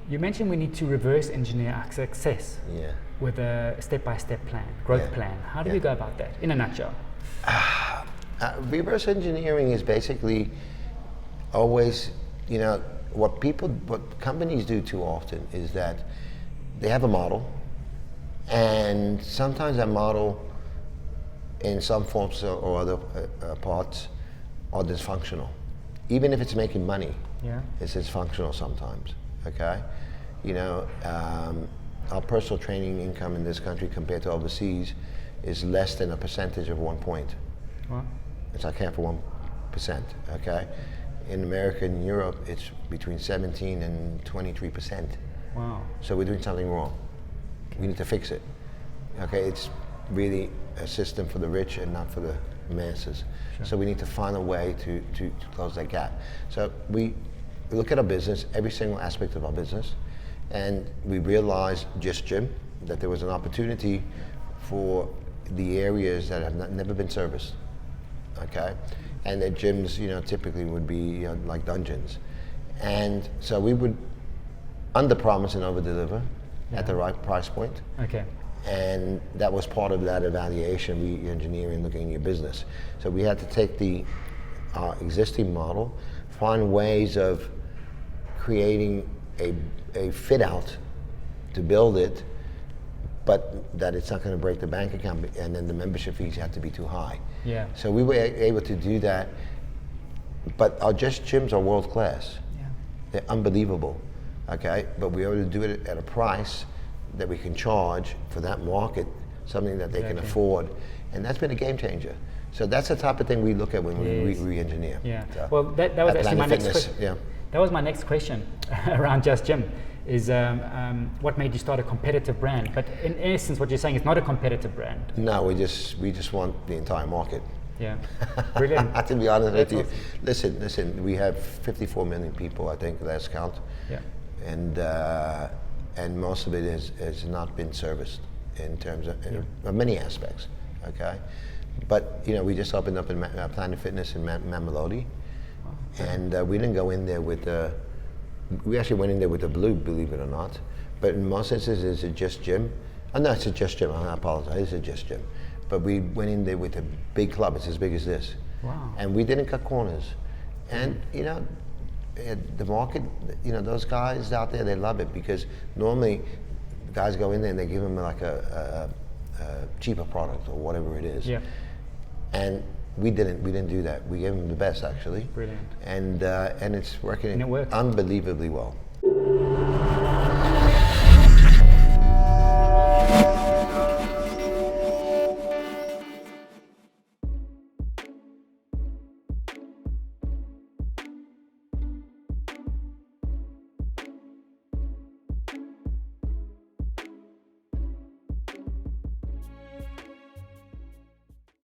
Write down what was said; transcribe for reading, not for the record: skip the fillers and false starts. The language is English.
You mentioned we need to reverse engineer our success Yeah. with a step-by-step plan, growth Yeah. plan. How do Yeah. we go about that in a nutshell? Reverse engineering is basically always, what companies do too often is that they have a model, and sometimes that model, in some forms or other parts, are dysfunctional. Even if it's making money, Yeah. it's dysfunctional sometimes. Okay, our personal training income in this country compared to overseas is less than a percentage of 1 point. Well, It's like half of 1%, okay? In America and Europe, it's between 17 and 23%. wow. So we're doing something wrong. We need to fix it, okay? It's really a system for the rich and not for the masses. Sure. So we need to find a way to close that gap. So we look at our business, every single aspect of our business, and we realized, just Gym, that there was an opportunity for the areas that have never been serviced. Okay, and the gyms, typically would be like dungeons, and so we would under promise and over deliver at the right price point, Okay. and that was part of that evaluation, re-engineering, looking at your business. So we had to take our existing model, find ways of creating a fit out to build it, but that it's not going to break the bank account, and then the membership fees have to be too high. Yeah. So we were able to do that, but our Just Gyms are world class. Yeah. They're unbelievable, okay? But we were able to do it at a price that we can charge for that market, something that they can Exactly. afford, and that's been a game changer. So that's the type of thing we look at when we Yes. re-engineer. Yeah. So, Well, that was at actually my Planet next Fitness, question. yeah. That was my next question around Just Gym. Is what made you start a competitive brand? But in essence, what you're saying is not a competitive brand. No, we just want the entire market. Yeah. Brilliant. To be honest with That's you, awesome. listen. We have 54 million people, I think, last count, Yeah. and most of it has not been serviced in terms of many aspects. Okay, but we just opened up in Planet Fitness in Mamelodi, and we didn't go in there with we actually went in there with the blue, believe it or not. But in most instances, it's a Just Gym. Oh no, it's a Just Gym. I apologize. It's a Just Gym. But we went in there with a big club. It's as big as this. Wow. And we didn't cut corners. And the market, those guys out there, they love it, because normally guys go in there and they give them like a cheaper product or whatever it is. Yeah. And we didn't do that. We gave them the best, actually. Brilliant. And it's working And it works. unbelievably well.